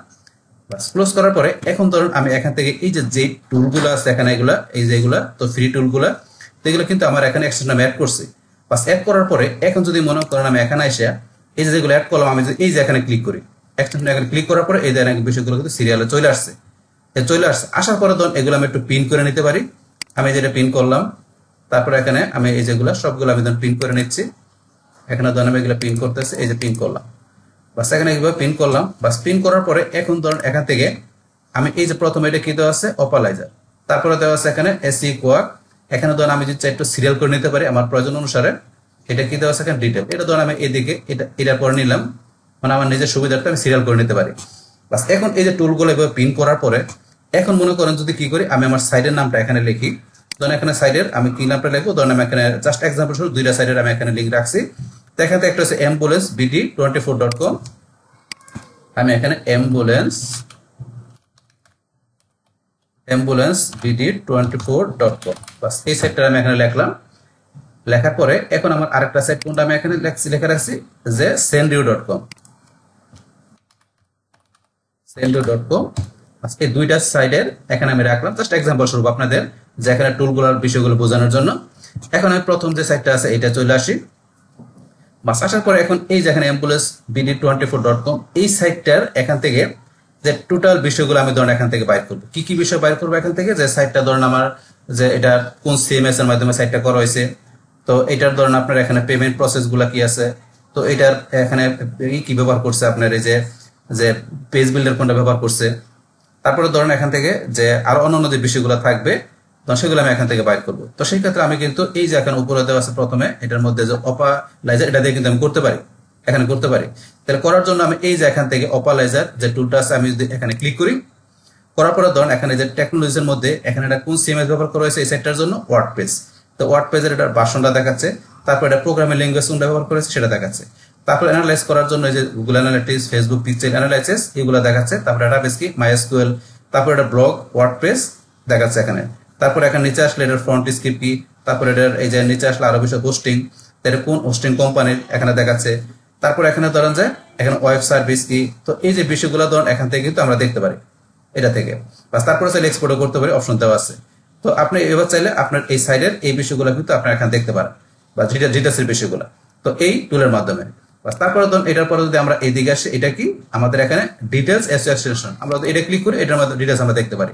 বাস ক্লোজ করার পরে এখন ধরুন আমি এখান থেকে এই যে টুলগুলো আছে এখানে এগুলা, এই যে এগুলা তো ফ্রি টুলগুলা, তো এগুলো কিন্তু আমার এখানে এক্সটেনশন অ্যাড করছি। বাস অ্যাড করার পরে এখন যদি মনে করেন আমি এখানে এসে এই যে যেগুলো অ্যাড করলাম, আমি এই যে এখানে ক্লিক করি, এক্সটেনশন এখানে ক্লিক করার পরে এই ধরনের বিষয়গুলো কিন্তু সিরিয়ালে চলে আসছে। আসার পরে ধরুন এগুলো আমি একটু পিন করে নিতে পারি। আমি যেটা পিন করলাম, তারপরে এখানে আমি এই যেগুলো সবগুলো আমি ধরুন পিন করে নিচ্ছি। এখানে ধরুন আমি এগুলো পিন করতেছি, এই যে পিন করলাম। বাস এখানে এইভাবে পিন করলাম। বাস পিন করার পরে এখন ধরুন এখান থেকে আমি এই যে প্রথমে এটা কি দেওয়া আছে অপালাইজার, তারপরে দেওয়া আছে এখানে এসি কোয়াক, এখানে ধরুন আমি যদি চাই একটু সিরিয়াল করে নিতে পারি আমার প্রয়োজন অনুসারে। এটা কি দেওয়া আছে এখানে ডিটেল, এটা ধরুন আমি এদিকে এটা পরে নিলাম, মানে আমার নিজের সুবিধার্থে আমি সিরিয়াল করে নিতে পারি। বাস এখন এই যে টুলগুলো এভাবে পিন করার পরে এখন মনে করেন যদি কি করি, আমি আমার সাইডের নামটা এখানে লিখি। ধরেন এখানে সাইডের আমি কি নামটা লিখবো, ধরেন আমি এখানে জাস্ট এক্সাম্পল শুরু দুইটা সাইডের আমি এখানে লিঙ্ক রাখছি। তো এখান থেকে একটা হচ্ছে ambulancebd24.com, আমি এখানে ambulancebd24.com, বাস এই সাইটটা আমি এখানে লিখলাম। লেখার পরে এখন আমার আরেকটা সাইট কোনটা আমি এখানে লেখা রাখছি যে sendio.com, এই দুইটা সাইডের এখানে আমি রাখলাম জাস্ট এক্সাম্পল স্বরূপ আপনাদের, যে এখানে টুলগুলোর বিষয়গুলো বোঝানোর জন্য। এখন আমি প্রথম যে সাইটটা আছে এটা চলে আসি। বাস আসার পরে এখন এই যে এখানে ambulancebd24.com এই সাইটটার এখান থেকে যে টোটাল বিষয়গুলো আমি ধরেন এখান থেকে বাইর করবো। কি কি বিষয় বাইর করবো এখান থেকে, যে সাইটটা ধরেন আমার যে এটা কোন সিএমএস এর মাধ্যমে সাইটটা করা হয়েছে, তো এটার ধরেন আপনার এখানে পেমেন্ট প্রসেস গুলা কি আছে, তো এটার এখানে কি ব্যবহার করছে আপনার এই যে যে পেজ বিল্ডার কোনটা ব্যবহার করছে, তারপরে ধরেন এখান থেকে যে আরো অন্যান্য যে বিষয়গুলো থাকবে তো সেগুলো আমি এখান থেকে বাইর করবো। তো সেই ক্ষেত্রে আমি কিন্তু এই যে এখানে উপরে দেওয়া আছে প্রথমে এটার মধ্যে যে অপালাইজার, এটা দিয়ে কিন্তু আমি করতে পারি, এখানে করতে পারি। তাহলে করার জন্য আমি এই যে এখান থেকে অপালাইজার যে টুলটা আছে আমি যদি এখানে ক্লিক করি, করার পরে ধরেন এখানে যে টেকনোলজির মধ্যে এখানে এটা কোন সিএমএস ব্যবহার করা হয়েছে এই সাইটটার জন্য ওয়ার্ডপ্রেস, তো ওয়ার্ডপ্রেসের এটার ভার্সনটা দেখাচ্ছে, তারপর এটা প্রোগ্রামিং ল্যাঙ্গুয়েজ কোনটা ব্যবহার করেছে সেটা দেখাচ্ছে, তারপর অ্যানালাইজ করার জন্য এই যে Google analytics, Facebook pixel analysis এগুলো দেখাচ্ছে, তারপর ডাটাবেস কি মাইএসকিউএল, তারপর এটা ব্লগ ওয়ার্ডপ্রেস দেখাচ্ছে এখানে, তারপর এখানে নিচে আসলে এটার ফ্রন্ট স্ক্রিপ্ট কি, তারপর এটার এই যে নিচে আসলে আরো বিষয় হোস্টিং, এটা কোন হোস্টিং কোম্পানির এখানে দেখাচ্ছে, তারপর এখানে ধরেন যে এখানে ওয়েব সার্ভিস কি, তো এই যে বিষয়গুলো ধরেন এখান থেকে কিন্তু আমরা দেখতে পারি এটা থেকে, বাস তারপরে চাইলে এক্সপোর্টও করতে পারি, অপশন দেওয়া আছে। তো আপনি এবার চাইলে আপনার এই সাইডের এই বিষয়গুলো কিন্তু আপনার এখানে দেখতে পারেন বা ডিটেলসের বিষয়গুলো, তো এই টুলের মাধ্যমে। বাস তারপরে ধরুন এটার পরে যদি আমরা এইদিকে আসি, এটা কি আমাদের এখানে ডিটেলস এক্সটেনশন, আমরা এটা ক্লিক করি এটার মধ্যে ডিটেলস আমরা দেখতে পারি।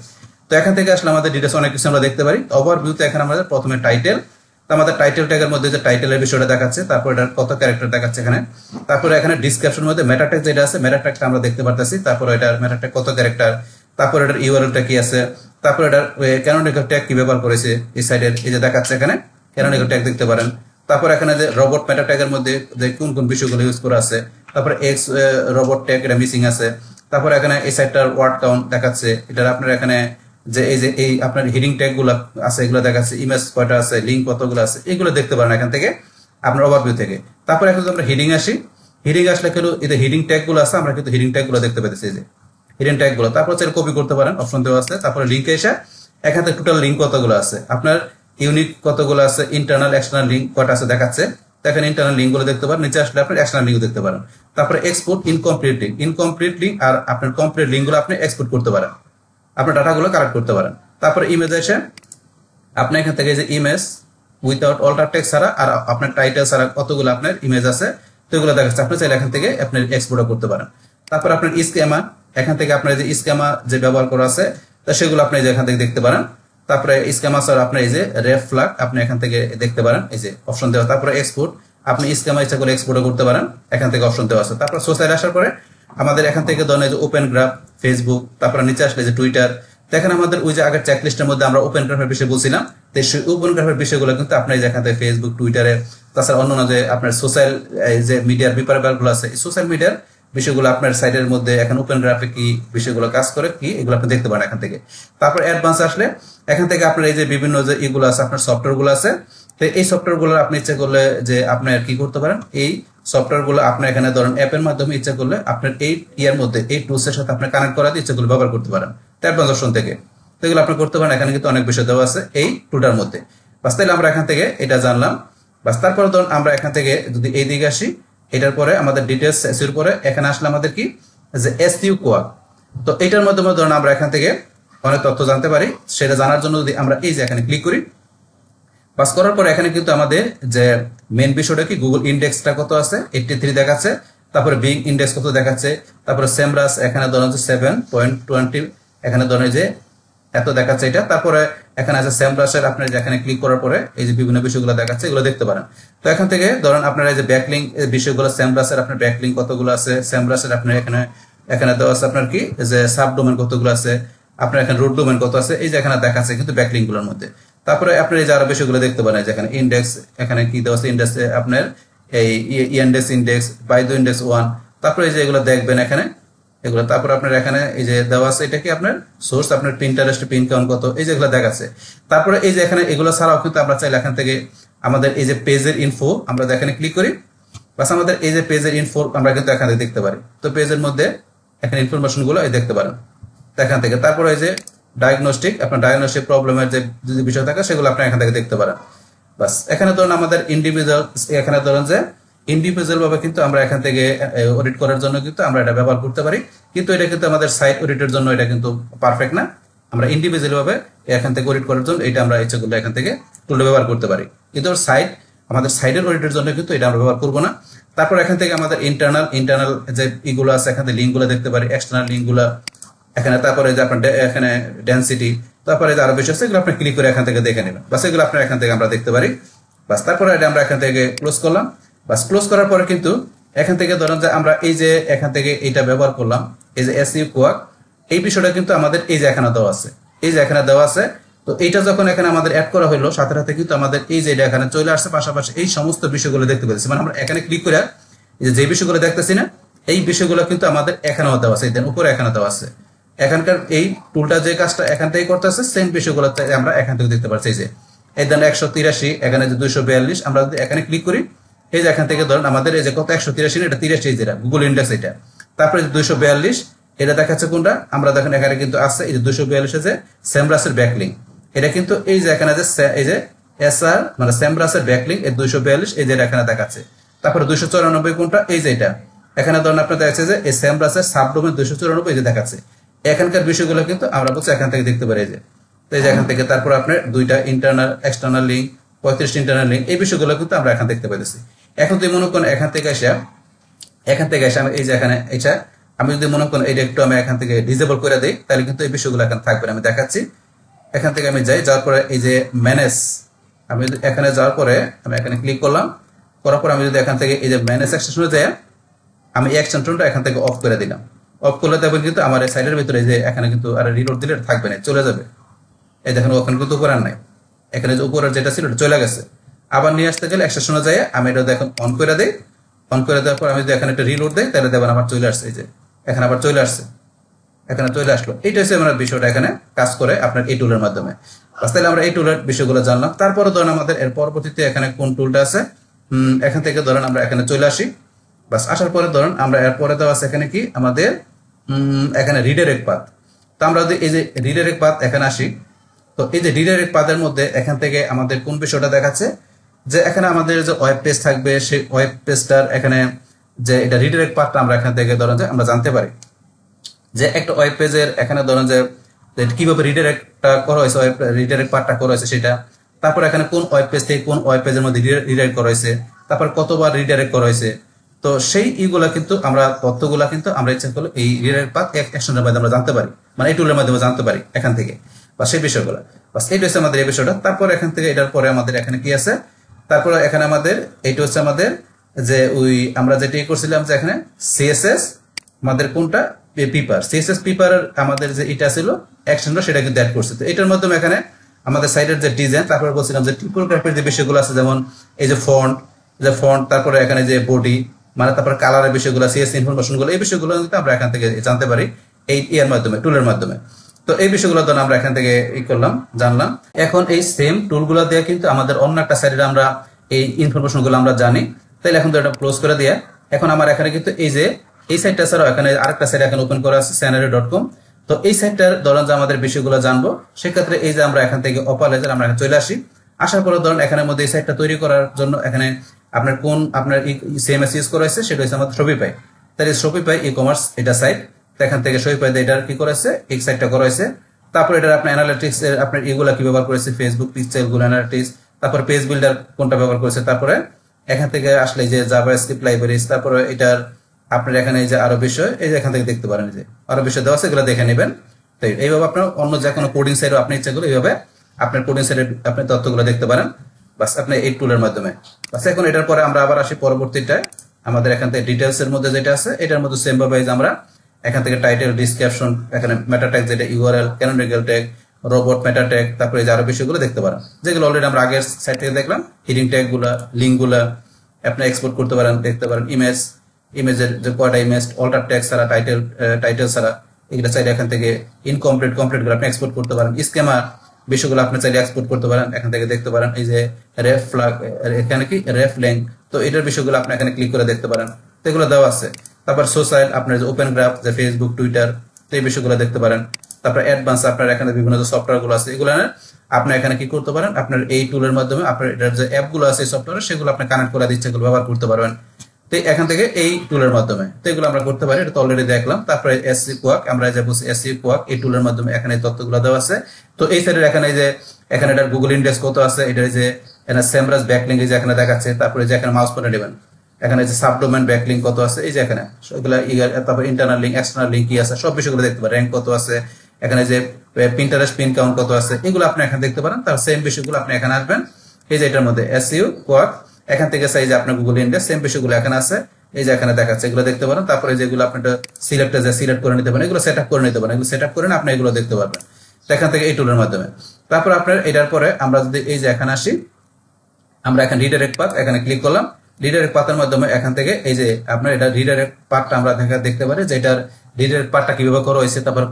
তো এখান থেকে আসলে আমাদের ডিটেলস অনেক কিছু আমরা দেখতে পারি। ওভারভিউতে এখানে আমাদের প্রথমে টাইটেল, তো আমাদের টাইটেল ট্যাগের মধ্যে যে টাইটেলের বিষয়টা দেখাচ্ছে, তারপর এটার কত ক্যারেক্টার দেখাচ্ছে এখানে, তারপরে এখানে ডিসক্রিপশনের মধ্যে মেটা ট্যাগ যেটা আছে মেটা ট্যাগটা আমরা দেখতে পারতেছি, তারপর এটার মেটা ট্যাগ কত ক্যারেক্টার, তারপর এটার ইউআরএলটা কি আছে, তারপর এটার ক্যানোনিক্যাল ট্যাগ কি ব্যবহার করেছে এই সাইডের এই যে দেখাচ্ছে এখানে ক্যানোনিক্যাল ট্যাগ দেখতে পারেন, তারপর এখানে যে রোবট মেটা ট্যাগের মধ্যে যে কোন কোন বিষয়গুলো ইউজ করা আছে, তারপর এক্স রোবট ট্যাগ এটা মিসিং আছে, তারপর এখানে এই সাইডটার ওয়ার্ড কাউন্ট দেখাচ্ছে, এটার আপনার এখানে যে এই যে এই আপনার হিডিং ট্যাগ গুলো আছে এগুলো দেখাচ্ছে, ইমেজ কয়টা আছে, লিঙ্ক কতগুলো আছে এগুলো দেখতে পারেন এখান থেকে আপনার ওভারভিউ থেকে। তারপর এখন যদি আমরা হিডিং আসি, হিডিং আসলে কিন্তু এই যে হিডিং ট্যাগ গুলো আছে আমরা কিন্তু হিডিং ট্যাগ গুলো দেখতে পাচ্ছি, এই যে হিডেন ট্যাগ গুলো, তারপর হচ্ছে কপি করতে পারেন, অপশন দেওয়া আছে, তারপরে লিঙ্কে এসে এখান থেকে টোটাল লিঙ্ক কতগুলো আছে, আপনার ইউনিক কতগুলো আছে, ইন্টারনাল এক্সটার্নাল লিঙ্ক কয়টা আছে দেখাচ্ছে, দেখেন ইন্টারনাল লিঙ্ক গুলো দেখতে পারেন, নিচে আসলে আপনার এক্সটার্নাল লিঙ্ক দেখতে পারেন, তারপরে export incomplete link, incomplete link আর আপনার কমপ্লিট লিঙ্ক গুলো আপনি এক্সপোর্ট করতে পারেন, আপনার ডাটাগুলো কালেক্ট করতে পারেন। তারপরে ইমেজ এসে আপনি এখান থেকে যে ইমেজ উইথাউট অল্টার টেক্সট ছাড়া আর আপনার টাইটেল ছাড়া কতগুলো আপনার ইমেজ আছে তো এগুলো দেখাচ্ছে, আপনি চাইলে এখান থেকে আপনি এক্সপোর্ট করতে পারেন। তারপর আপনার স্কেমা, এখান থেকে আপনার যে স্কেমা যে ব্যবহার করা আছে তা সেগুলো আপনি এখান থেকে দেখতে পারেন। তারপরে স্কেমা ছাড়া আপনি এই যে রেফ ফ্ল্যাগ আপনি এখান থেকে দেখতে পারেন, এই যে অপশন দেওয়া। তারপরে এক্সপোর্ট, আপনি স্কেমা ইচ্ছা করে এক্সপোর্ট করতে পারেন, এখান থেকে অপশন দেওয়া আছে। তারপর সোশ্যাল আসার পরে আমাদের এখান থেকে ধরেন যে ওপেন গ্রাফ ফেসবুক, তারপর নিচে আসলে যে টুইটার, দেখেন আমাদের ওই যে আগের চেকলিস্টের মধ্যে আমরা ওপেন গ্রাফের বিষয়ে বলছিলাম, তো সেই ওপেন গ্রাফের বিষয়গুলো কিন্তু আপনি এখান থেকে ফেসবুক টুইটারে তাছাড়া অন্যান্য যে আপনার সোশ্যাল যে মিডিয়ার ব্যাপারগুলো আছে এই সোশ্যাল মিডিয়ার বিষয়গুলো আপনার সাইডের মধ্যে এখন ওপেন গ্রাফে কি বিষয়গুলো কাজ করে কি এগুলো আপনি দেখতে পারেন এখান থেকে। তারপর অ্যাডভান্স আসলে এখান থেকে আপনার এই যে বিভিন্ন যে এগুলো আছে আপনার সফটওয়্যার গুলো আছে, তো এই সফটওয়্যার গুলো আপনি ইচ্ছা করলে যে আপনার কি করতে পারেন, এই সফটওয়্যার গুলো আপনি এখানে ধরেন অ্যাপের মাধ্যমে ইচ্ছা করলে আপনার এই ইয়ার মধ্যে এই টুলস এর সাথে আপনি কানেক্ট করাতে ইচ্ছা করলে ব্যবহার করতে পারেন অ্যাডভান্স অপশন থেকে, তো এগুলো আপনি করতে পারেন। এখানে কিন্তু অনেক বিষয় দেওয়া আছে এই টুলটার মধ্যে। বাস তাহলে আমরা এখান থেকে এটা জানলাম। বাস তারপরে ধরুন আমরা এখান থেকে যদি এই দিকে আসি, এটার পরে আমাদের ডিটেলস এসির পরে এখানে আসলে আমাদের কি যে এসইউ কোড, তো এটার মাধ্যমে ধরুন আমরা এখান থেকে অনেক তথ্য জানতে পারি। সেটা জানার জন্য যদি আমরা এই যে এখানে ক্লিক করি, পাস করার পরে এখানে কিন্তু আমাদের যে মেন বিষয়টা কি গুগল ইন্ডেক্সটা কত আছে 83 দেখাচ্ছে, তারপরে বিং ইন্ডেক্স কত দেখাচ্ছে, তারপরে সেমরাস এখানে ধরুন যে 7.20 এখানে ধরুন যে এত দেখাচ্ছে এটা, তারপরে এখানে আছে সেমরাসের আপনার যেখানে ক্লিক করার পরে এই যে বিভিন্ন বিষয়গুলো দেখাচ্ছে এগুলো দেখতে পারেন। তো এখান থেকে ধরুন আপনার এই যে ব্যাকলিংক বিষয়গুলো সেমরাসের আপনার ব্যাকলিংক কতগুলো আছে, সেমরাসের আপনার এখানে দেওয়া আছে আপনার কি যে সাবডোমেন কতগুলো আছে, আপনার এখানে রুট ডোমেন কত আছে এই যে এখানে দেখাচ্ছে কিন্তু ব্যাকলিংক গুলোর মধ্যে। তারপরে আপনি এই যে আরো বিষয়গুলো দেখতে পারেন যেখানে ইন্ডেক্স এখানে কি দেওয়া আছে, ইন্ডেক্সে আপনার এই ইন্ডেক্স ইন্ডেক্স বাইদো ইন্ডেক্স 1, তারপরে এই যে এগুলো দেখবেন এখানে এগুলো, তারপর আপনার এখানে এই যে দেওয়া আছে এটা কি আপনার সোর্স আপনার পিন্টারেস্ট পিন কাউন্ট কত এই যে এগুলো দেখাচ্ছে। তারপরে এই যে এখানে এগুলো ছাড়াও কিন্তু আমরা চাইলে এখান থেকে আমাদের এই যে পেজের ইনফো আমরা এখানে ক্লিক করি, বাস আমাদের এই যে পেজের ইনফো আমরা কিন্তু এখানে দেখতে পারি। তো পেজের মধ্যে এখানে ইনফরমেশন গুলো এই দেখতে পারেন এখান থেকে। তারপরে এই যে ডায়াগনস্টিক আপনার ডায়াগনস্টিক প্রবলেমের যে যদি বিষয় থাকে সেগুলো আপনি এখান থেকে দেখতে পারেন। বাস এখানে ধরুন আমাদের ইন্ডিভিজুয়াল, এখানে ধরুন যে ইন্ডিভিজুয়াল ভাবে কিন্তু আমরা এখান থেকে অডিট করার জন্য কিন্তু আমরা এটা ব্যবহার করতে পারি, কিন্তু এটা কিন্তু আমাদের সাইট অডিটের জন্য এটা কিন্তু পারফেক্ট না। আমরা ইন্ডিভিজুয়াল ভাবে এখান থেকে অডিট করার জন্য এটা আমরা ইচ্ছা করলে এখান থেকে টুলটা ব্যবহার করতে পারি, কিন্তু সাইট আমাদের সাইটের অডিটের জন্য কিন্তু এটা আমরা ব্যবহার করবো না। তারপর এখান থেকে আমাদের ইন্টারনাল যে ইগুলো আছে এখান থেকে লিঙ্ক গুলো দেখতে পারি, এক্সটার্নাল লিঙ্ক গুলো এখানে তারপরে যে আপনার এখানে ডেনসিটি, তারপরে যে আরো বেশি আছে, এগুলো আপনি ক্লিক করে এখান থেকে দেখে নেবেন। বাস এগুলো আপনার এখান থেকে আমরা দেখতে পারি। বাস তারপরে এটা আমরা এখান থেকে ক্লোজ করলাম। বাস ক্লোজ করার পরে কিন্তু এখান থেকে ধরেন যে আমরা এই যে এখান থেকে এইটা ব্যবহার করলাম, এই যে এসইউ কোয়াক, এই বিষয়টা কিন্তু আমাদের এই যে এখানে দেওয়া আছে, এই যে এখানে দেওয়া আছে। তো এইটা যখন এখানে আমাদের অ্যাড করা হলো, সাথে সাথে কিন্তু আমাদের এই যে এটা এখানে চলে আসছে, পাশাপাশি এই সমস্ত বিষয়গুলো দেখতে পেয়েছি। মানে আমরা এখানে ক্লিক করে যে বিষয়গুলো দেখতেছি না, এই বিষয়গুলো কিন্তু আমাদের এখানেও দেওয়া আছে, দেন উপরে এখানে দেওয়া আছে। এখানকার এই টুলটা যে কাজটা এখান থেকে করতেছে, সেম বিষয়গুলো আমরা এখান থেকে দেখতে পাচ্ছি। যে এই দেন 183, এখানে যে 242, আমরা যদি এখানে ক্লিক করি, এই যে এখান থেকে ধরেন আমাদের এই যে কত 183, এটা 83, যেটা গুগল ইন্ডেক্স এটা। তারপরে 242 এটা দেখাচ্ছে কোনটা, আমরা দেখেন এখানে কিন্তু আছে এই যে 242 যে সেমরাসের ব্যাকলিং, এটা কিন্তু এই যে এখানে যে এই যে এসআর মানে সেমরাসের ব্যাকলিং, এই 242 এই যে এখানে দেখাচ্ছে। তারপরে 294 কোনটা, এই যে এটা এখানে ধরেন আপনার দেখাচ্ছে যে এই সেমরাসের সাবডোমেন 294 এই যে দেখাচ্ছে। এখানকার বিষয়গুলো কিন্তু আমরা বলছি এখান থেকে দেখতে পারি। এই যে এখান থেকে তারপর আপনার 2টা internal external link, 35 internal link, এই বিষয়গুলো কিন্তু আমরা এখান দেখতে পাইতেছি। এখন যদি মনে করেন এখান থেকে এসে আমি এই যে এখানে এটা আমি যদি মনে করেন এটা একটু আমি এখান থেকে ডিসেবল করে দিই, তাহলে কিন্তু এই বিষয়গুলো এখানে থাকবে না। আমি দেখাচ্ছি, এখান থেকে আমি যাই, যাওয়ার পরে এই যে ম্যানেজ, আমি এখানে যাওয়ার পরে আমি এখানে ক্লিক করলাম, করার পর আমি যদি এখান থেকে এই যে ম্যানেজ এক্সটেনশনে যাই, আমি এই এক্সটেনশনটা এখান থেকে অফ করে দিলাম। অফ করলে দেখবেন কিন্তু আমার এই সাইডের ভিতরে যে এখানে কিন্তু আর রিলোড দিলে থাকবে না, চলে যাবে। এই দেখেন ওখানে কিন্তু উপরে আর নাই, এখানে যে উপরের যেটা ছিল চলে গেছে। আবার নিয়ে আসতে গেলে এক্সটেনশনে যাই, আমি এটা দেখুন অন করে দেই। অন করে দেওয়ার পর আমি যদি এখানে একটা রিলোড দেই, তাহলে দেখবেন আমার চলে আসছে। এই যে এখানে আবার চলে আসছে, এখানে চলে আসলো। এইটা হচ্ছে আমার বিষয়টা এখানে কাজ করে আপনার এই টুলের মাধ্যমে। তাহলে আমরা এই টুলের বিষয়গুলো জানলাম। তারপরে ধরেন আমাদের এর পরবর্তীতে এখানে কোন টুলটা আছে, এখান থেকে ধরেন আমরা এখানে চলে আসি। বাস আসার পরে ধরেন আমরা এরপরে দেওয়া আছে এখানে কি আমাদের এখানে রিডাইরেক্ট পাথ। তো আমরা যদি এই যে রিডাইরেক্ট পাথ এখানে আসি, তো এই যে রিডাইরেক্ট পাথের মধ্যে এখান থেকে আমাদের কোন বিষয়টা দেখাচ্ছে, যে এখানে আমাদের যে ওয়েব পেজ থাকবে, সেই ওয়েব পেজটার এখানে যে এটা রিডাইরেক্ট পাথটা আমরা এখান থেকে ধরেন যে আমরা জানতে পারি যে একটা ওয়েব পেজের এখানে ধরেন যে কিভাবে রিডাইরেক্টটা করা হয়েছে, রিডাইরেক্ট পাথটা করা হয়েছে সেটা। তারপর এখানে কোন ওয়েব পেজ থেকে কোন ওয়েব পেজের মধ্যে রিডাইরেক্ট করা হয়েছে, তারপর কতবার রিডাইরেক্ট করা হয়েছে। তো সেই ইগুলা কিন্তু আমরা তথ্যগুলা কিন্তু আমরা ইচ্ছা করলে এই রিডাইরেক্ট পাথ অ্যাকশনের মাধ্যমে আমরা জানতে পারি, মানে এই টুলের মাধ্যমে জানতে পারি এখান থেকে, বা সেই বিষয়গুলো। বাস এইটা হচ্ছে আমাদের এই বিষয়টা। তারপর এখান থেকে এটার পরে আমাদের এখানে কি আছে, তারপরে এখানে আমাদের এইটা হচ্ছে আমাদের যে ওই আমরা যেটা করছিলাম যে এখানে সিএসএস আমাদের কোনটা পেপার, সিএসএস পেপার আমাদের যে এটা ছিল অ্যাকশনটা সেটা কিন্তু অ্যাড করছে। তো এটার মাধ্যমে এখানে আমাদের সাইটের যে ডিজাইন, তারপরে বলছিলাম যে টিপোগ্রাফির যে বিষয়গুলো আছে, যেমন এই যে ফন্ট, তারপরে এখানে যে বডি, মানে তারপর কালারের বিষয়গুলো, সিএস ইনফরমেশন গুলো, এই বিষয়গুলো কিন্তু আমরা এখান থেকে জানতে পারি এই এর মাধ্যমে, টুলের মাধ্যমে। তো এই বিষয়গুলো ধরুন আমরা এখান থেকে করলাম, জানলাম। এখন এই সেম টুলগুলো দিয়ে কিন্তু আমাদের অন্য একটা সাইডে আমরা এই ইনফরমেশন গুলো আমরা জানি। তাহলে এখন তো এটা ক্লোজ করে দিয়ে, এখন আমার এখানে কিন্তু এই যে এই সাইটটা ছাড়াও এখানে আরেকটা সাইট এখানে ওপেন করা আছে scenario.com। তো এই সাইটটার ধরেন যে আমাদের বিষয়গুলো জানবো, সেক্ষেত্রে এই যে আমরা এখান থেকে অপালাইজার আমরা চলে আসি। আসার পরে ধরেন এখানের মধ্যে এই সাইটটা তৈরি করার জন্য এখানে আপনার কোন আপনার সিএমএস ইউজ করা হয়েছে, সেটা হচ্ছে আমাদের শপিফাই। তাহলে শপিফাই ই কমার্স এটা সাইট, তো এখান থেকে শপিফাই এটার কি করা হয়েছে, এই সাইটটা করা হয়েছে। তারপর এটার আপনার অ্যানালিটিক্স এর আপনার এগুলা কি ব্যবহার করেছে, ফেসবুক পিক্সেল গুলো অ্যানালিটিক্স, তারপর পেজ বিল্ডার কোনটা ব্যবহার করেছে। তারপরে এখান থেকে আসলে যে জাভাস্ক্রিপ্ট লাইব্রেরিজ, তারপরে এটার আপনার এখানে এই যে আরো বিষয়, এই যে এখান থেকে দেখতে পারেন যে আরো বিষয় দেওয়া আছে, এগুলো দেখে নেবেন। তো এইভাবে আপনার অন্য যে কোনো কোডিং সাইটও আপনি ইচ্ছা করলে এইভাবে আপনার কোডিং সাইটের আপনি তথ্যগুলো দেখতে পারেন, বাস আপনি এই টুলের মাধ্যমে। বাস এখন এটার পরে আমরা আবার আসি পরবর্তীটায়, আমাদের এখান থেকে ডিটেলস এর মধ্যে যেটা আছে, এটার মধ্যে সেম ভাবে আমরা এখান থেকে টাইটেল, ডিসক্রিপশন, এখানে মেটা ট্যাগ যেটা ইউআরএল, ক্যানোনিক্যাল ট্যাগ, রোবট মেটা ট্যাগ, তারপরে যে আরো বিষয়গুলো দেখতে পারেন, যেগুলো অলরেডি আমরা আগের সাইট থেকে দেখলাম। হিডিং ট্যাগ গুলা, লিঙ্ক গুলা আপনি এক্সপোর্ট করতে পারেন, দেখতে পারেন। ইমেজের যে কয়টা ইমেজ, অল্টার ট্যাগ ছাড়া, টাইটেল ছাড়া, এগুলো চাইলে এখান থেকে কমপ্লিট গুলো আপনি এক্সপোর্ট করতে পারেন। স্কেমা বিষয়গুলো আপনি চাইলে এক্সপোর্ট করতে পারেন, এখান থেকে দেখতে পারেন। এই যে রেফ ফ্ল্যাগ, এখানে কি রেফ লেঙ্ক, তো এটার বিষয়গুলো আপনি এখানে ক্লিক করে দেখতে পারেন, তো এগুলো দেওয়া আছে। তারপর সোশ্যাল আপনার যে ওপেন গ্রাফ, যে ফেসবুক, টুইটার, তো এই বিষয়গুলো দেখতে পারেন। তারপর অ্যাডভান্স আপনার এখানে বিভিন্ন যে সফটওয়্যার গুলো আছে, এগুলো আপনি এখানে কি করতে পারেন, আপনার এই টুলের মাধ্যমে আপনার এটার যে অ্যাপ গুলো আছে সফটওয়্যার, সেগুলো আপনি কানেক্ট করে দিচ্ছে, এগুলো ব্যবহার করতে পারবেন। তো এখান থেকে এই টুলের মাধ্যমে তো এগুলো আমরা করতে পারি, এটা তো অলরেডি দেখলাম। তারপরে এসসি কোয়াক, আমরা যে বলছি এসসি কোয়াক, এই টুলের মাধ্যমে এখানে তথ্যগুলো দেওয়া আছে। তো এই সাইডের এখানে যে এখানে এটার গুগল ইন্ডেক্স কত আছে, এটার যে সেমরাস ব্যাকলিঙ্ক যে এখানে দেখাচ্ছে। তারপরে যে এখানে মাউস পয়েন্টার নেবেন, এখানে যে সাবডোমেন ব্যাকলিংক কত আছে, এই যে এখানে এগুলা, তারপর ইন্টারনাল লিঙ্ক এক্সটার্নাল লিঙ্ক কি আছে সব বিষয়গুলো দেখতে পারেন, র্যাঙ্ক কত আছে, এখানে যে পিন্টারেস্ট পিন কাউন্ট কত আছে, এগুলো আপনি এখানে দেখতে পারেন। তার সেম বিষয়গুলো আপনি এখানে আসবেন, এই যে এটার মধ্যে এসইও কোয়াক, এখান থেকে এই যে আপনার গুগল ইন্ডেক্স সেম বিষয়গুলো এখানে আছে, এই যে এখানে দেখাচ্ছে, এগুলো দেখতে পারেন। তারপরে যেগুলো আপনি সিলেক্ট করে নিতে পারেন, এগুলো সেট আপ করে নিতে পারেন, এগুলো সেট আপ করে আপনি এগুলো দেখতে পারবেন এখান থেকে এই টুলের মাধ্যমে। তারপর আপনার এটার পরে আমরা যদি এই যে এখানে আসি, আমরা এখানে রিডাইরেক্ট পাথ এখানে ক্লিক করলাম। রিডাইরেক্ট পাথের মাধ্যমে এখান থেকে এই যে আপনার এটা রিডাইরেক্ট পাথটা আমরা দেখতে পারি যে এটার রিডাইরেক্ট পাথটা কিভাবে করা হয়েছে, তারপর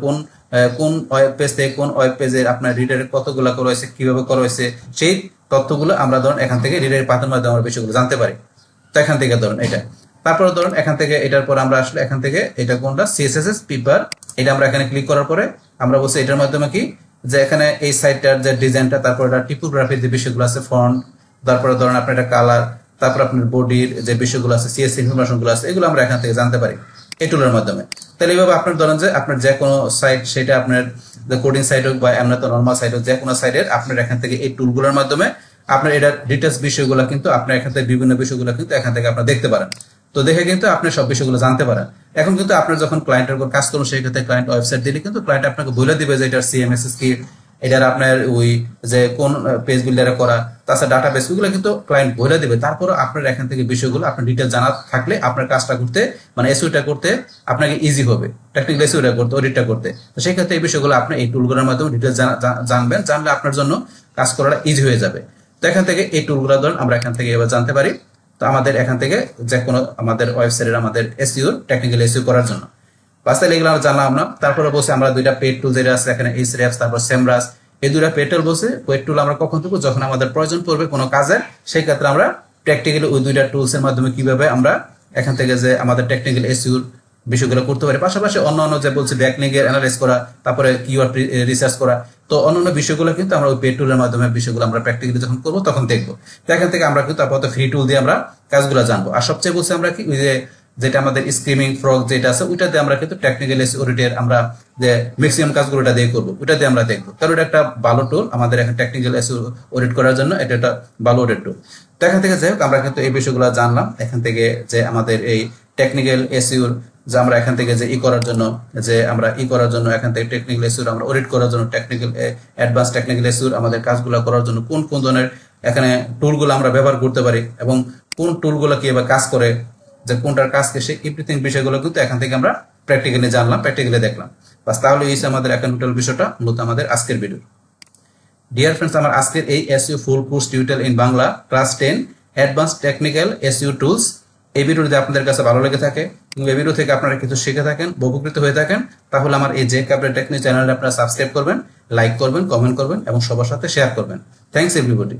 কোন ওয়েব পেজ থেকে কোন ওয়েব পেজে আপনার রিডাইরেক্ট কতগুলো করা হয়েছে, কিভাবে করা হয়েছে, সেই তথ্যগুলো আমরা ধরুন এখান থেকে রিডাইরেক্ট পাথের মাধ্যমে আমরা বিষয়গুলো জানতে পারি। তো এখান থেকে ধরুন এটা, তারপরে ধরুন এখান থেকে এটার পর আমরা আসলে এখান থেকে এটা কোনটা সিএসএস পেপার, এটা আমরা এখানে ক্লিক করার পরে আমরা বলছি এটার মাধ্যমে কি যে এখানে এই সাইটটার যে ডিজাইনটা, তারপর এটা টিপোগ্রাফির যে বিষয়গুলো আছে, ফন্ট, তারপরে ধরুন আপনার এটা কালার, তারপর আপনার বডির যে বিষয়গুলো আছে, সিএস ইনফরমেশন গুলো আছে, এগুলো আমরা এখান থেকে জানতে পারি এই টুলের মাধ্যমে। তাহলে এইভাবে আপনার ধরেন যে আপনার যে কোনো সাইট, সেটা আপনার কোডিং সাইট হোক বা এমনি তো নর্মাল সাইট হোক, যে কোনো সাইটের আপনার এখান থেকে এই টুলগুলোর মাধ্যমে আপনার এটার ডিটেলস বিষয়গুলো কিন্তু আপনার এখান থেকে বিভিন্ন বিষয়গুলো কিন্তু এখান থেকে আপনার দেখতে পারেন। তো দেখে কিন্তু আপনি সব বিষয়গুলো জানতে পারেন। এখন কিন্তু আপনার যখন ক্লায়েন্টের উপর কাজ করুন, সেই ক্ষেত্রে ক্লায়েন্ট ওয়েবসাইট দিলে কিন্তু ক্লায়েন্ট আপনাকে বলে দিবে যে এটার সিএমএস কি, এটার আপনার ওই যে কোন পেজ বিল্ডারে করা, তাছাড়া ডাটা বেস, ওগুলো কিন্তু ক্লায়েন্ট বলে দিবে। তারপরে আপনার এখান থেকে বিষয়গুলো আপনার ডিটেল জানা থাকলে আপনার কাজটা করতে, মানে এসইওটা করতে আপনাকে ইজি হবে, টেকনিক্যাল এসইওটা করতে, অডিটটা করতে। তো সেই ক্ষেত্রে এই বিষয়গুলো আপনি এই টুলগুলোর মাধ্যমে ডিটেল জানবেন, জানলে আপনার জন্য কাজ করাটা ইজি হয়ে যাবে। তো এখান থেকে এই টুলগুলো ধরুন আমরা এখান থেকে এবার জানতে পারি। তো আমাদের এখান থেকে যে কোনো আমাদের ওয়েবসাইটের আমাদের এসইও টেকনিক্যাল এসইও করার জন্য বাস, এগুলো আমরা জানলাম না। তারপরে বসে আমরা দুইটা পেড টুল যেটা আছে এখানে, এইচরেফস তারপর সেমরাস, এই দুইটা পেড টুল বসে, পেড টুল আমরা কখন দেবো, যখন আমাদের প্রয়োজন পড়বে কোনো কাজে, সেই ক্ষেত্রে আমরা প্র্যাকটিক্যালি ওই দুইটা টুলস এর মাধ্যমে কিভাবে আমরা এখান থেকে যে আমাদের টেকনিক্যাল এসইওর বিষয়গুলো করতে পারি। পাশাপাশি অন্যান্য যে বলছি ব্যাকলিংকের অ্যানালাইজ করা, তারপরে কিওয়ার্ড রিসার্চ করা, তো অন্যান্য বিষয়গুলো কিন্তু আমরা ওই পেড টুলের মাধ্যমে বিষয়গুলো আমরা প্র্যাকটিক্যালি যখন করবো তখন দেখবো। তো এখান থেকে আমরা কিন্তু আপাতত ফ্রি টুল দিয়ে আমরা কাজগুলো জানবো। আর সবচেয়ে বলছি আমরা কি, ওই যে যেটা আমাদের স্ক্রিমিং ফ্রগ যেটা আছে, ওইটা দিয়ে আমরা কিন্তু টেকনিক্যাল এসইও অডিটের আমরা যে ম্যাক্সিমাম কাজগুলো ওটা দিয়ে করবো, ওটা দিয়ে আমরা দেখবো। কারণ এটা একটা ভালো টুল আমাদের এখন টেকনিক্যাল এসইও অডিট করার জন্য, এটা একটা ভালো অডিট টুল। তো এখান থেকে যাই হোক আমরা কিন্তু এই বিষয়গুলো জানলাম। এখান থেকে যে আমাদের এই টেকনিক্যাল এসইওর যে আমরা এখান থেকে যে করার জন্য, যে আমরা করার জন্য এখান থেকে টেকনিক্যাল এসইওর আমরা অডিট করার জন্য, টেকনিক্যাল অ্যাডভান্স টেকনিক্যাল এসইওর আমাদের কাজগুলো করার জন্য কোন কোন ধরনের এখানে টুলগুলো আমরা ব্যবহার করতে পারি এবং কোন টুলগুলো কিভাবে কাজ করে, যে কোনটার কাজকে সেই এভরিথিং বিষয়গুলো কিন্তু এখান থেকে আমরা প্র্যাকটিক্যালি জানলাম, প্র্যাকটিক্যালি দেখলাম। বাস, তাহলে এই আমাদের এখন টোটাল বিষয়টা মূলত আমাদের আজকের ভিডিও। ডিয়ার ফ্রেন্ডস, আমার আজকের এই SEO full course tutorial in Bangla class 10 advance technical SEO tools, এই ভিডিও যদি আপনাদের কাছে ভালো লেগে থাকে এবং এই ভিডিও থেকে আপনারা কিছু শিখে থাকেন, উপকৃত হয়ে থাকেন, তাহলে আমার এই জেক আপডেট টেকনিক চ্যানেলটা আপনারা সাবস্ক্রাইব করবেন, লাইক করবেন, কমেন্ট করবেন এবং সবার সাথে শেয়ার করবেন। Thanks everybody.